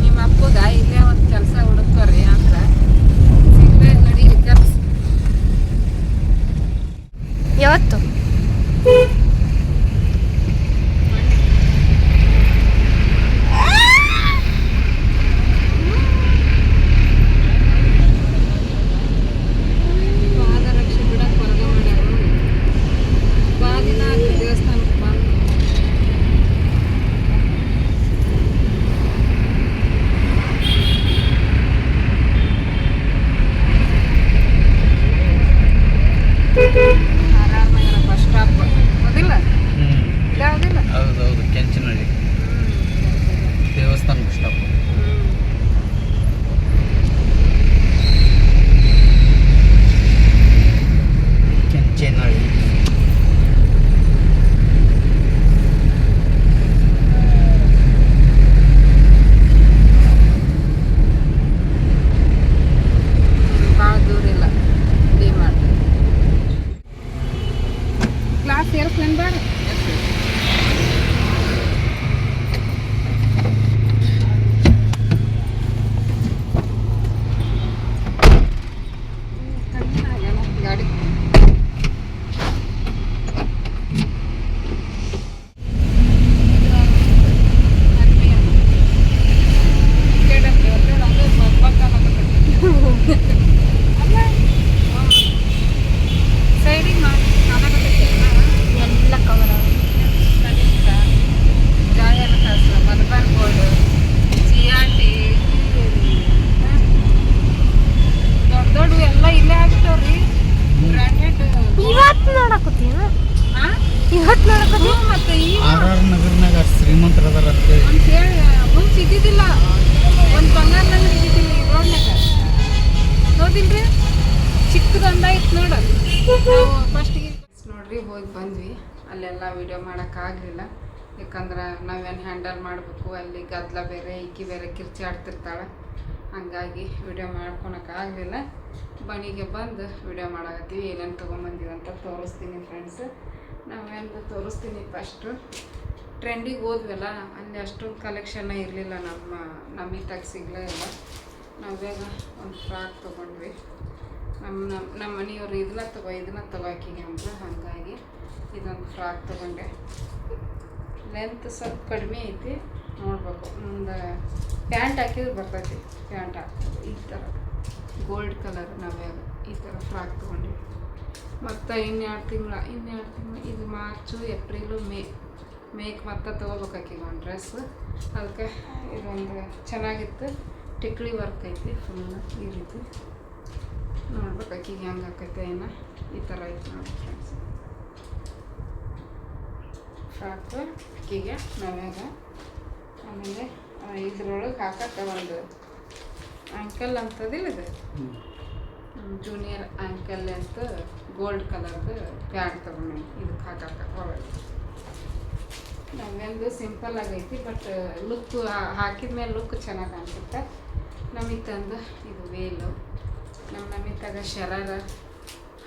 ನಿಮ್ಮ ಅಪ್ಪಗ ಇಲ್ಲೇ ಒಂದು ಕೆಲಸ ಹುಡುಕ್ತಾರ್ರಿ ಅಂದ್ರೆ ಸಿಗ್ತೇ ನಡಿ ಕೆಲಸ ಯಾವತ್ತು ಪಾದರಕ್ಷೆ ಬಿಡಕ್ಕೆ ಹೊರಗೆ ಮಾಡ್ಯಾರ ಬಾದಿನ ಆಯ್ತು ದೇವಸ್ಥಾನಕ್ಕೆ ಬಂದು ಆರಾಮಾಗಿರೋ ಬಸ್ ಸ್ಟಾಪ್ ಹೌದಿಲ್ಲ ಇದಾವುದಿಲ್ಲ ಹೌದೌದು ಕೆಂಚನಹಳ್ಳಿ ದೇವಸ್ಥಾನ ಸ್ಟಾಪ್. ಕೆಂಚನಹಳ್ಳಿ ಭಾಳ ದೂರ ಇಲ್ಲ ಡಿ-ಮಾರ್ಟ್ ಕ್ಲಾಸ್ ಸೇರಿಸ್ಲೇನು ಬೇಡ ಗಾಡಿ ಸೈಡಿಗೆ ಮಾಡಿ ಎಲ್ಲ ಕವರ್ ಜಾಯನ ಕಾಸು ಮಲಬಾರ್ ಗೋಲ್ಡ್ CRT ದೊಡ್ಡ ಎಲ್ಲ ಇಲ್ಲೇ ಆಗ್ತಾವ್ರಿ ಬ್ರ್ಯಾಂಡೆಡ್ ಇವತ್ತು ನೋಡಕತ್ತೀನ ಮತ್ತೆ ಈಗ RR ನಗರನಾಗ ಶ್ರೀಮಂತರ ಅದಾರ ಅಂತೇಳಿ ಅಂತ ಹೇಳಿ ಮುಂಚೆ ಇದ್ದಿದ್ದಿಲ್ಲ ಒಂದು ಬಂಗಾರದ ಅಂಗಡಿ ಇದ್ದಿದ್ದಿಲ್ಲ ಈ ರೋಡ್ನಾಗ ಹೌದಿಲ್ರಿ ಚಿಕ್ಕದೊಂದಾಯ್ತು ನೋಡು ನಾವು ಫಸ್ಟಿಗೆ ನೋಡ್ರಿ ಹೋಗಿ ಬಂದ್ವಿ ಅಲ್ಲೆಲ್ಲ ವಿಡಿಯೋ ಮಾಡೋಕ್ಕಾಗಲಿಲ್ಲ ಯಾಕಂದ್ರೆ ನಾವೇನು ಹ್ಯಾಂಡಲ್ ಮಾಡಬೇಕು ಅಲ್ಲಿ ಗದ್ದಲ ಬೇರೆ ಈಕಿ ಬೇರೆ ಕಿರ್ಚಾಡ್ತಿರ್ತಾಳೆ ಹಂಗಾಗಿ ವಿಡಿಯೋ ಮಾಡ್ಕೊಳಕ್ಕಾಗಲಿಲ್ಲ ಬಣಿಗೆ ಬಂದು ವಿಡಿಯೋ ಮಾಡಕತ್ತೀವಿ ಏನೇನು ತೊಗೊಂಬಂದೀವಿ ಅಂತ ತೋರಿಸ್ತೀನಿ ಫ್ರೆಂಡ್ಸ್ ನಾವೇನು ತೋರಿಸ್ತೀನಿ ಫಸ್ಟು ಟ್ರೆಂಡಿಗೆ ಹೋದ್ವಲ್ಲ ಅಲ್ಲಿ ಅಷ್ಟೊಂದು ಕಲೆಕ್ಷನ್ ಇರಲಿಲ್ಲ ನಮ್ಮಿತ್ತಾಗ ಸಿಗಲೇ ಇಲ್ಲ ನಾವು ಬೇಗ ಒಂದು ಫ್ರಾಕ್ ತೊಗೊಂಡ್ವಿ ನಮ್ಮ ಮನೆಯವರು ಇದನ್ನ ತಗೋ ಆಕಿಗೆ ಅಂದ್ರೆ ಹಾಗಾಗಿ ಇದೊಂದು ಫ್ರಾಕ್ ತೊಗೊಂಡೆ ಲೆಂತ್ ಸ್ವಲ್ಪ ಕಡಿಮೆ ಐತಿ ನೋಡ್ಬೇಕು ಮುಂದೆ ಪ್ಯಾಂಟ್ ಹಾಕಿದ್ರೆ ಬರ್ತೈತಿ ಪ್ಯಾಂಟ್ ಹಾಕೋದು ಈ ಥರ ಗೋಲ್ಡ್ ಕಲರ್ ನಾವ್ಯಾಗ ಈ ಥರ ಫ್ರಾಕ್ ತೊಗೊಂಡಿವಿ ಮತ್ತು ಇನ್ನೆರಡು ತಿಂಗಳು ಇದು ಮಾರ್ಚು ಏಪ್ರಿಲು ಮೇಕ್ ಮತ್ತೆ ತೊಗೋಬೇಕಾಕಿಗೆ ಒಂದು ಡ್ರೆಸ್ ಅದಕ್ಕೆ ಇದೊಂದು ಚೆನ್ನಾಗಿತ್ತು ಟಿಕ್ಳಿ ವರ್ಕ್ ಐತಿ ಫುಲ್ ಈ ರೀತಿ ನೋಡ್ಬೇಕು ಆಕಿಗೆ ಹೆಂಗೆ ಆಕೈತೆ ಏನೋ ಈ ಥರ ಐತೆ ನೋಡಿ ಫ್ರೆಂಡ್ಸ್ ಫ್ರಾಕು ಆಕಿಗೆ ನಾವ್ಯಾಗ ಆಮೇಲೆ ಇದ್ರೊಳಗೆ ಹಾಕಕ್ಕೆ ಒಂದು ಆ್ಯಂಕಲ್ ಅಂತದಿಲ್ಲ ಇದು ಜೂನಿಯರ್ ಆ್ಯಂಕಲ್ ಅಂತ ಗೋಲ್ಡ್ ಕಲರ್ದು ಪ್ಯಾಂಟ್ ತೊಗೊಂಡು ಇದಕ್ಕೆ ಹಾಕಕ್ಕೆ ಹೊರಗೆ ನಾವೆಂದು ಸಿಂಪಲ್ ಆಗೈತಿ ಬಟ್ ಲುಕ್ ಹಾಕಿದ ಮೇಲೆ ಲುಕ್ ಚೆನ್ನಾಗಿ ಅನ್ಸುತ್ತೆ ನಮಗೆ ತಂದು ಇದು ವೇಲು ನಮಿತ್ತಾಗ ಶರಾರ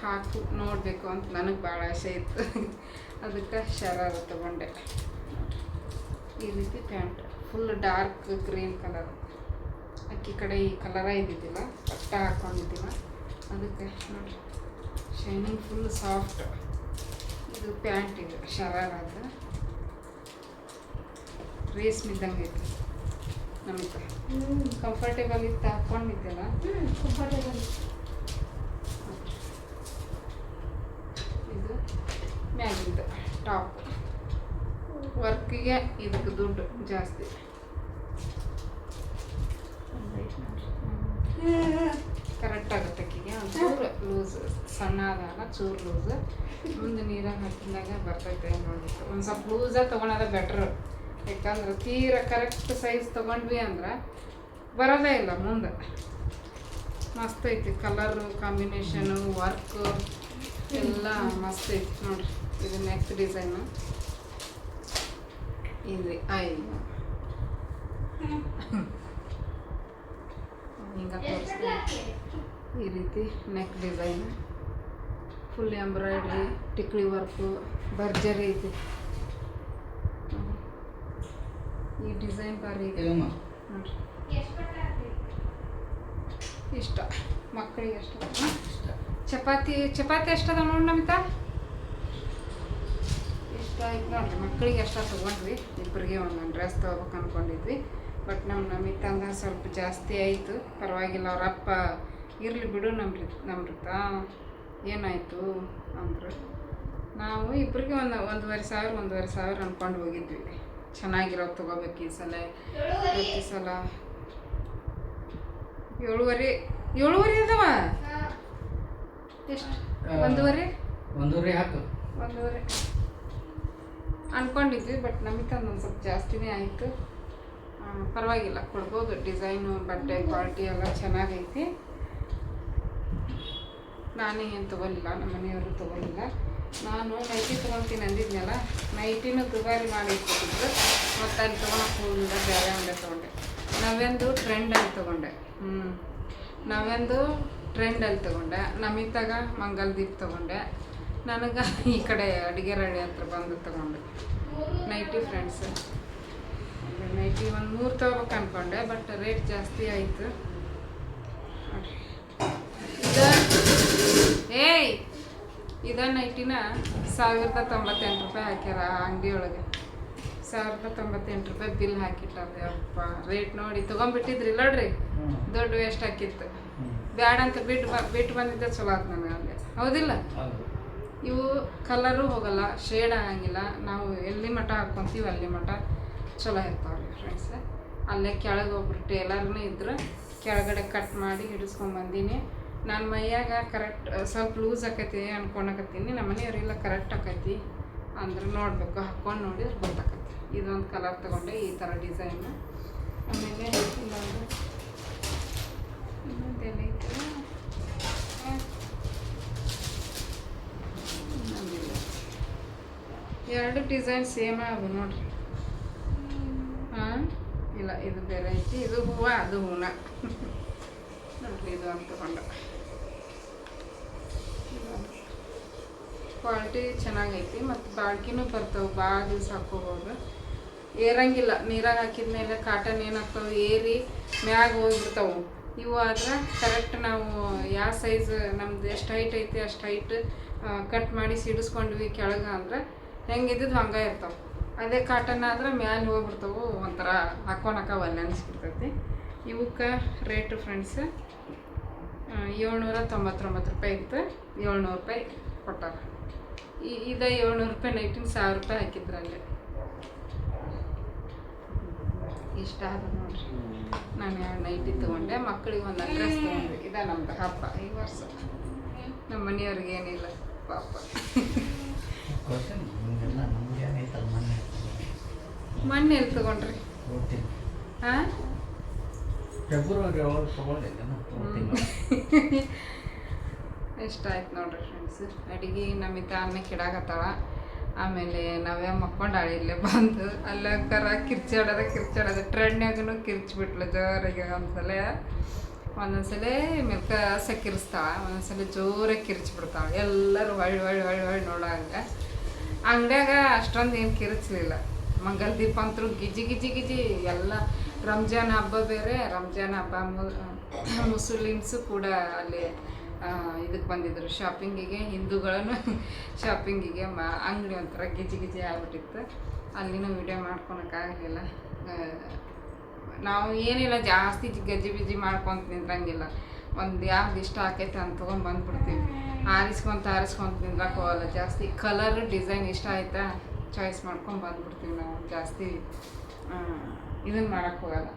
ಹಾಕು ನೋಡಬೇಕು ಅಂತ ನನಗೆ ಭಾಳ ಆಸೆ ಇತ್ತು ಅದಕ್ಕೆ ಶರಾರ ತೊಗೊಂಡೆ ಈ ರೀತಿ pant full dark green colour ಅಕ್ಕಿ ಕಡೆ ಈ ಕಲರ ಇದ್ದಿದ್ದಿಲ್ಲ ಪಟ್ಟ ಹಾಕ್ಕೊಂಡಿದ್ದಿಲ್ಲ ಅದಕ್ಕೆ ನೋಡಿ ಶೈನಿಂಗ್ ಫುಲ್ ಸಾಫ್ಟ್ ಇದು ಪ್ಯಾಂಟ್ ಇದು ಶರಾರದ ರೇಸ್ಮಿದ್ದಂಗೆ ಐತಿ ನಮಗೆ ಕಂಫರ್ಟೇಬಲ್ ಇತ್ತು ಹಾಕ್ಕೊಂಡಿದ್ದೆಲ್ಲ. ಕಂಫರ್ಟೇಬಲ್. ಇದು ಮ್ಯಾಗಿಂದು ಟಾಪ್. ವರ್ಕಿಗೆ ಇದಕ್ಕೆ ದುಡ್ಡು ಜಾಸ್ತಿ. ಕರೆಕ್ಟ್ ಆಗುತ್ತೆ ಅಕ್ಕಿಗೆ. ಒಂಚೂರು ಲೂಸ್, ಸಣ್ಣ ಅದಲ್ಲ, ಚೂರು ಲೂಸ್. ಮುಂದೆ ನೀರಾಗ ಹಾಕಿದಾಗ ಬರ್ತೈತೆ ನೋಡ್ಬಿಟ್ಟು ಒಂದು ಸ್ವಲ್ಪ ಲೂಸಾಗಿ ತೊಗೊಳೋದ ಬೆಟ್ರು. ಯಾಕಂದ್ರೆ ತೀರ ಕರೆಕ್ಟ್ ಸೈಜ್ ತೊಗೊಂಡ್ವಿ ಅಂದ್ರೆ ಬರೋದೇ ಇಲ್ಲ ಮುಂದೆ. ಮಸ್ತ್ ಐತಿ ಕಲರು ಕಾಂಬಿನೇಷನು, ವರ್ಕು ಎಲ್ಲ ಮಸ್ತ್ ಐತಿ ನೋಡ್ರಿ. ಇದು ನೆಕ್ಸ್ಟ್ ಡಿಸೈನು. ಇದು ಹಿಂಗೆ ತೋರಿಸ್ತೀನಿ. ಈ ರೀತಿ ನೆಕ್ ಡಿಸೈನ್, ಫುಲ್ ಎಂಬ್ರಾಯ್ಡ್ರಿ, ಟಿಕ್ಲಿ ವರ್ಕು, ಭರ್ಜರಿ ಐತಿ. ಈ ಡಿಸೈನ್ ಭಾರಿ ಇದೆ ನೋಡ್ರಿ. ಇಷ್ಟ ಮಕ್ಕಳಿಗೆ ಎಷ್ಟು ಚಪಾತಿ ಎಷ್ಟದ ನೋಡಿ ನಮಿತಾ. ಇಷ್ಟ ಆಯ್ತು ನೋಡ್ರಿ. ಮಕ್ಕಳಿಗೆ ಎಷ್ಟ ತೊಗೊಂಡ್ವಿ, ಇಬ್ಬರಿಗೆ ಒಂದೊಂದು ಡ್ರೆಸ್ ತೊಗೋಬೇಕು ಅಂದ್ಕೊಂಡಿದ್ವಿ. ಬಟ್ ನಮ್ಮ ನಮಿತಂದ ಸ್ವಲ್ಪ ಜಾಸ್ತಿ ಆಯಿತು. ಪರವಾಗಿಲ್ಲ, ಅವರಪ್ಪ ಇರಲಿ ಬಿಡು ನಮ್ರತ ಏನಾಯಿತು ಅಂದರು. ನಾವು ಇಬ್ಬರಿಗೆ ಒಂದೂವರೆ ಸಾವಿರ ಅಂದ್ಕೊಂಡು ಹೋಗಿದ್ವಿ. ಚೆನ್ನಾಗಿರೋ ತೊಗೋಬೇಕು ಈ ಸಲ. ಪ್ರತಿ ಸಲ 7.5 ಅದಾವ. ಎಷ್ಟು? 1.5 ಹಾಕು. 1.5 ಅಂದ್ಕೊಂಡಿದ್ವಿ. ಬಟ್ ನಮಿತಂದು ಒಂದು ಸ್ವಲ್ಪ ಜಾಸ್ತಿನೇ ಆಯಿತು. ಪರವಾಗಿಲ್ಲ, ಕೊಡ್ಬೋದು. ಡಿಸೈನು, ಬಟ್ಟೆ ಕ್ವಾಲಿಟಿ ಎಲ್ಲ ಚೆನ್ನಾಗೈತಿ. ನಾನೇ ಏನು ತೊಗೊಲಿಲ್ಲ, ನಮ್ಮ ಮನೆಯವರು ತೊಗೊಲಿಲ್ಲ. ನಾನು ನೈಟಿ ತೊಗೊಳ್ತೀನಿ ಅಂದಿದ್ನಲ್ಲ, ನೈಟಿನೂ ದುಬಾರಿ ಮಾಡಿ ಇಟ್ಕೊಟ್ಟಿದ್ರು. ಮತ್ತು ಅಲ್ಲಿ ತೊಗೊಳಕ್ಕೆ ಹೋಗಿಲ್ಲ, ಬೇರೆ ಅಂಗಡಿ ತೊಗೊಂಡೆ. ನಾವೆಂದು ಟ್ರೆಂಡಲ್ಲಿ ತೊಗೊಂಡೆ. ನಾವೆಂದು ಟ್ರೆಂಡಲ್ಲಿ ತೊಗೊಂಡೆ. ನಮಿತಾಗ ಮಂಗಲ್ದೀಪ್ ತೊಗೊಂಡೆ. ನನಗೆ ಈ ಕಡೆ ಅಡುಗೆ ರಡಿ ಹತ್ರ ಬಂದು ತೊಗೊಂಡೆ ನೈಟಿ. ಫ್ರೆಂಡ್ಸ್ ನೈಟಿ ಒಂದು 3 ತೊಗೋಬೇಕು ಅಂದ್ಕೊಂಡೆ. ಬಟ್ ರೇಟ್ ಜಾಸ್ತಿ ಆಯಿತು. ಇದ ನೈಟಿನ 1098 ರೂಪಾಯಿ ಹಾಕ್ಯಾರ ಅಂಗಡಿಯೊಳಗೆ. 1098 ರೂಪಾಯಿ ಬಿಲ್ ಹಾಕಿಟ್ಟಾರೆ. ಅಪ್ಪ ರೇಟ್ ನೋಡಿ ತೊಗೊಂಡ್ಬಿಟ್ಟಿದ್ರಿ ನೋಡ್ರಿ. ದೊಡ್ಡ ವೇಸ್ಟ್ ಹಾಕಿತ್ತು. ಬ್ಯಾಡ ಅಂತ ಬಿಟ್ಟು ಬಂದಿದ್ದೆ ಚಲೋ ಆಯ್ತು ನನಗೆ. ಹಂಗೆ ಹೌದಿಲ್ಲ? ಇವು ಕಲರು ಹೋಗಲ್ಲ, ಶೇಡ್ ಆಗಂಗಿಲ್ಲ. ನಾವು ಎಲ್ಲಿ ಮಠ ಹಾಕ್ಕೊಂತೀವಿ ಅಲ್ಲಿ ಮಠ ಚಲೋ ಇರ್ತಾವ್ರಿ ಫ್ರೆಂಡ್ಸ್. ಅಲ್ಲೇ ಕೆಳಗೆ ಒಬ್ರು ಟೇಲರ್ನೂ ಇದ್ರು. ಕೆಳಗಡೆ ಕಟ್ ಮಾಡಿ ಹಿಡಿಸ್ಕೊಂಬಂದೀನಿ. ನಾನು ಮೈಯಾಗ ಕರೆಕ್ಟ್ ಸ್ವಲ್ಪ ಲೂಸ್ ಆಕೈತಿ ಅನ್ಕೊಳಕತ್ತೀನಿ. ನಮ್ಮ ಮನೆಯವರೆಲ್ಲ ಕರೆಕ್ಟ್ ಆಕೈತಿ ಅಂದ್ರೆ ನೋಡಬೇಕು, ಹಾಕ್ಕೊಂಡು ನೋಡಿದ್ರೆ ಗೊತ್ತಾಕೈತಿ. ಇದೊಂದು ಕಲರ್ ತೊಗೊಂಡೆ, ಈ ಥರ ಡಿಸೈನು. ಆಮೇಲೆ ಇನ್ನೊಂದೆಲ್ಲ ಐತೆ, ಇನ್ನೊಂದಿಲ್ಲ. 2 ಡಿಸೈನ್ ಸೇಮ್ ಅವು ನೋಡ್ರಿ. ಇಲ್ಲ, ಇದು ಬೇರೆ ಐತಿ. ಇದು ಹೂವು, ಅದು ಹೂನ ನೋಡ್ರಿ. ಇದು ಅಂತ ತಗೊಂಡ ಕ್ವಾಲಿಟಿ ಚೆನ್ನಾಗೈತಿ. ಮತ್ತು ಬಾಳ್ಕಿನೂ ಬರ್ತಾವೆ, ಭಾಳ ದಿವ್ಸ ಹಾಕೋಬೋದು. ಏರಂಗಿಲ್ಲ. ನೀರಾಗ ಹಾಕಿದ್ಮೇಲೆ ಕಾಟನ್ ಏನಾಗ್ತಾವೆ ಏರಿ ಮ್ಯಾಗ ಹೋಗ್ಬಿಡ್ತಾವೆ. ಇವು ಆದ್ರೆ ಕರೆಕ್ಟ್ ನಾವು ಯಾವ ಸೈಜ್ ನಮ್ದು ಎಷ್ಟು ಹೈಟ್ ಐತಿ ಅಷ್ಟು ಹೈಟ್ ಕಟ್ ಮಾಡಿ ಸಿಡಿಸ್ಕೊಂಡ್ವಿ ಕೆಳಗೆ ಅಂದ್ರೆ ಹೆಂಗಿದ್ದು ಹಂಗೆ ಇರ್ತಾವೆ. ಅದೇ ಕಾಟನ್ ಆದ್ರೆ ಮ್ಯಾಲೆ ಹೋಗ್ಬಿಡ್ತಾವೆ, ಒಂಥರ ಹಾಕ್ಕೊಳಕ ಒಲ್ಲೆ ಅನಿಸ್ಬಿಡ್ತೈತಿ. ಇವಕ್ಕೆ ರೇಟು ಫ್ರೆಂಡ್ಸ್ 799 ರೂಪಾಯಿ ಇತ್ತು. 700 ರೂಪಾಯಿ ಕೊಟ್ಟಾರ. ಇದು 700 ರೂಪಾಯಿ ನೈಟಿನ 1000 ರೂಪಾಯಿ ಹಾಕಿದ್ರು ಅಲ್ಲಿ. ಇಷ್ಟ ಆದ ನೋಡ್ರಿ. ನಾನು 2 ನೈಟಿ ತೊಗೊಂಡೆ. ಮಕ್ಕಳಿಗೆ ಒಂದು ಡ್ರೆಸ್ ತೊಗೊಂಡ್ವಿ. ಇದ ನಮ್ದು ಹಬ್ಬ ಈ ವರ್ಷ. ನಮ್ಮ ಮನೆಯವ್ರಿಗೆ ಏನಿಲ್ಲ ಪಾಪ. ಮೊನ್ನೆ ಎಲ್ಲಿ ತೊಗೊಂಡ್ರಿ? ಹಾಂ, ಫೆಬ್ರವರಿ ಒಳಗೆ ತೊಗೊಂಡಿದ್ದೆ. ಇಷ್ಟ ಆಯ್ತು ನೋಡ್ರಿ ಫ್ರೆಂಡ್ಸ್. ಅಡುಗೆ ನಮಿತ ಅನ್ನ ಕೆಡಾಕತ್ತಾಳ. ಆಮೇಲೆ ನಾವೇ ಮಕ್ಕೊಂಡಾಳೆ ಇಲ್ಲೇ ಬಂದು. ಅಲ್ಲ ಕರ ಕಿರ್ಚಾಡೋದು ಟ್ರೆಂಡ್ನಾಗೂ ಕಿರ್ಚಿಬಿಟ್ಲು ಜೋರಾಗಿ. ಒಂದೊಂದ್ಸಲ ಮೆಲ್ಕ ಕಿರಿಸ್ತಾಳ, ಒಂದೊಂದ್ಸಲ ಜೋರಾಗಿ ಕಿರ್ಚಿಬಿಡ್ತಾಳೆ. ಎಲ್ಲರೂ ಹೊಳ್ಳಿ ನೋಡೋಂಗೆ. ಅಂಗಡ್ಯಾಗ ಅಷ್ಟೊಂದು ಏನು ಕಿರಿಚಲಿಲ್ಲ. ಮಂಗಲ್ದೀಪ ಅಂತೂ ಗಿಜಿ ಎಲ್ಲ. ರಂಜಾನ್ ಹಬ್ಬ ಬೇರೆ. ರಂಜಾನ್ ಹಬ್ಬ ಮುಸ್ಲಿಮ್ಸು ಕೂಡ ಅಲ್ಲಿ ಇದಕ್ಕೆ ಬಂದಿದ್ರು ಶಾಪಿಂಗಿಗೆ. ಹಿಂದೂಗಳನ್ನು ಶಾಪಿಂಗಿಗೆ ಅಂಗಡಿ ಒಂಥರ ಗಿಜಿ ಆಗ್ಬಿಟ್ಟಿತ್ತು. ಅಲ್ಲಿನೂ ವಿಡಿಯೋ ಮಾಡ್ಕೊಳಕ್ಕಾಗಲಿಲ್ಲ. ನಾವು ಏನಿಲ್ಲ ಜಾಸ್ತಿ ಗಜ್ಜಿ ಬಿಜ್ಜಿ ಮಾಡ್ಕೊಂತ ನಿಂದ್ರಂಗಿಲ್ಲ. ಒಂದು ಯಾವ್ದು ಇಷ್ಟ ಆಕೈತೆ ಅಂತ ತೊಗೊಂಡು ಬಂದ್ಬಿಡ್ತೀವಿ. ಆರಿಸ್ಕೊಂತ ನಿಂದ್ರಕ್ಕೆ ಹೋಗಲ್ಲ ಜಾಸ್ತಿ. ಕಲರ್ ಡಿಸೈನ್ ಇಷ್ಟ ಆಯ್ತಾ ಚಾಯ್ಸ್ ಮಾಡ್ಕೊಂಡು ಬಂದ್ಬಿಡ್ತೀವಿ ನಾವು. ಜಾಸ್ತಿ ಇದನ್ನು ಮಾಡೋಕ್ಕೆ ಹೋಗಲ್ಲ.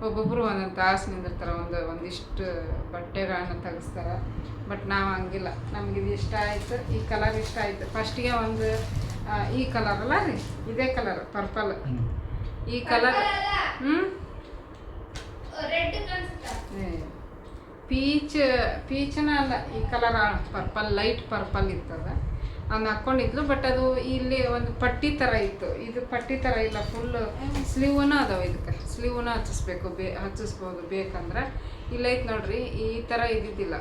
ಒಬ್ಬೊಬ್ಬರು ಒಂದೊಂದು ತಾಸು ನಿಂದಿರ್ತಾರೆ, ಒಂದಿಷ್ಟು ಬಟ್ಟೆಗಳನ್ನ ತೆಗೆಸ್ತಾರೆ. ಬಟ್ ನಾವು ಹಂಗಿಲ್ಲ. ನಮ್ಗೆ ಇದು ಇಷ್ಟ ಆಯಿತು, ಈ ಕಲರ್ ಇಷ್ಟ ಆಯಿತು. ಫಸ್ಟಿಗೆ ಒಂದು ಈ ಕಲರ್ ಅಲ್ಲ ರೀ, ಇದೇ ಕಲರ್ ಪರ್ಪಲ್. ಈ ಕಲರ್ ಪೀಚನ ಅಲ್ಲ, ಈ ಕಲರ್ ಪರ್ಪಲ್, ಲೈಟ್ ಪರ್ಪಲ್ ಇರ್ತದ. ಅದನ್ನ ಹಾಕ್ಕೊಂಡಿದ್ಲು. ಬಟ್ ಅದು ಇಲ್ಲಿ ಒಂದು ಪಟ್ಟಿ ಥರ ಇತ್ತು. ಇದು ಪಟ್ಟಿ ಥರ ಇಲ್ಲ, ಫುಲ್ ಸ್ಲೀವ್ನ ಅದಾವೆ. ಇದಕ್ಕೆ ಸ್ಲೀವ್ನ ಹಚ್ಚಿಸ್ಬೋದು ಬೇಕಂದ್ರೆ. ಇಲ್ಲೈತೆ ನೋಡ್ರಿ, ಈ ಥರ ಇದ್ದಿದ್ದಿಲ್ಲ,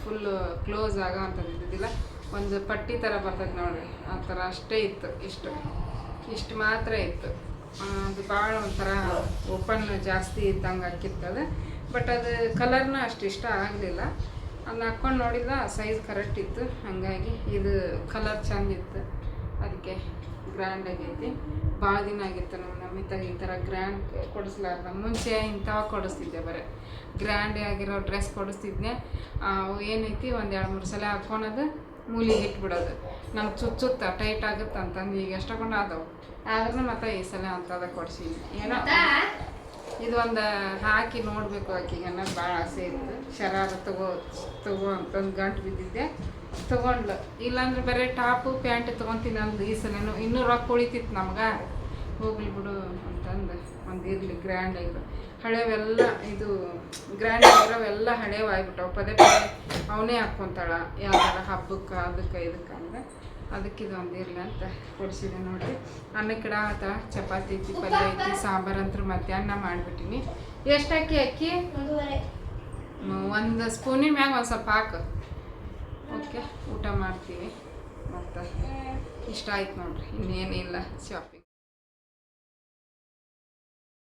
ಫುಲ್ ಕ್ಲೋಸ್ ಆಗೋ ಅಂಥದ್ದು ಇದ್ದಿದ್ದಿಲ್ಲ. ಒಂದು ಪಟ್ಟಿ ಥರ ಬರ್ತದೆ ನೋಡ್ರಿ, ಆ ಥರ ಅಷ್ಟೇ ಇತ್ತು. ಇಷ್ಟು ಮಾತ್ರ ಇತ್ತು. ಅದು ಭಾಳ ಒಂಥರ ಓಪನ್ ಜಾಸ್ತಿ ಇದ್ದಂಗೆ ಹಾಕಿರ್ತದೆ. ಬಟ್ ಅದು ಕಲರ್ನ ಅಷ್ಟು ಇಷ್ಟ ಆಗಲಿಲ್ಲ. ಅದನ್ನ ಹಾಕ್ಕೊಂಡು ನೋಡಿಲ್ಲ, ಸೈಜ್ ಕರೆಕ್ಟ್ ಇತ್ತು. ಹಾಗಾಗಿ ಇದು ಕಲರ್ ಚಂದ ಇತ್ತು, ಅದಕ್ಕೆ ಗ್ರ್ಯಾಂಡ್ ಆಗೈತಿ. ಭಾಳ ದಿನ ಆಗಿತ್ತು ನಮ್ಮಿತ್ತಾಗ ಈ ಥರ ಗ್ರ್ಯಾಂಡ್ ಕೊಡಿಸ್ಲಾರ್ದ. ಮುಂಚೆ ಇಂಥವ ಕೊಡಿಸ್ತಿದ್ದೆ, ಬರೀ ಗ್ರ್ಯಾಂಡ್ ಆಗಿರೋ ಡ್ರೆಸ್ ಕೊಡಿಸ್ತಿದ್ದೆ. ಅವು ಏನೈತಿ, ಒಂದು 2-3 ಸಲ ಹಾಕ್ಕೊಳೋದು, ಮೂಲಿಗೆ ಇಟ್ಬಿಡೋದು. ನಮ್ಗೆ ಚುಚ್ಚುತ್ತ ಟೈಟ್ ಆಗುತ್ತೆ ಅಂತಂದು ಈಗ ಎಷ್ಟೊಂಡು ಆದವು. ಆದ್ರೂ ಮತ್ತೆ ಈ ಸಲ ಅಂತದ ಕೊಡ್ಸೀನಿ. ಏನೋ ಇದು ಒಂದು ಹಾಕಿ ನೋಡಬೇಕು ಆಕಿಗೆ ಅನ್ನೋದು ಭಾಳ ಆಸೆ ಇತ್ತು. ಶರಾರ ತಗೋ ಅಂತಂದು ಗಂಟು ಬಿದ್ದಿದ್ದೆ, ತೊಗೊಂಡ್ಲು. ಇಲ್ಲಾಂದ್ರೆ ಬರೀ ಟಾಪು ಪ್ಯಾಂಟ್ ತೊಗೊತೀನಿ ಅಂದು ಈ ಸಲನೂ ಇನ್ನೂ ರೊಕ್ಕ ಉಳಿತಿತ್ತು ನಮ್ಗೆ. ಹೋಗ್ಲಿ ಬಿಡು ಅಂತಂದು ಒಂದು ಇರಲಿ ಗ್ರ್ಯಾಂಡ್ ಆಗಿರೋ ಹಳೆವೆಲ್ಲ. ಇದು ಗ್ರ್ಯಾಂಡ್ ಆಗಿರೋವೆಲ್ಲ ಹಳೇವಾಗ್ಬಿಟ್ಟವು. ಪದೇ ಅವನೇ ಹಾಕ್ಕೊಂತಾಳ ಯಾವ್ದಾರ ಹಬ್ಬಕ್ಕೆ ಅದಕ್ಕೆ ಇದಕ್ಕೆ ಅಂದ್ರೆ. ಅದಕ್ಕೆ ಇದು ಒಂದು ಇರಲಿ ಅಂತ ಕೊಡಿಸಿದೆ ನೋಡಿರಿ. ಅನ್ನಕ್ಕೆ ಆತ, ಚಪಾತಿ ಐತಿ, ಪಲ್ಯ ಐತಿ, ಸಾಂಬಾರು ಅಂತೂ ಮಧ್ಯಾಹ್ನ ಮಾಡಿಬಿಟ್ಟಿನಿ. ಎಷ್ಟು ಅಕ್ಕಿ 1 ಸ್ಪೂನಿನ ಮ್ಯಾಗ ಒಂದು ಸ್ವಲ್ಪ ಹಾಕು. ಓಕೆ, ಊಟ ಮಾಡ್ತೀವಿ. ಮತ್ತು ಇಷ್ಟ ಆಯ್ತು ನೋಡ್ರಿ, ಇನ್ನೇನಿಲ್ಲ ಶಾಪಿಂಗ್.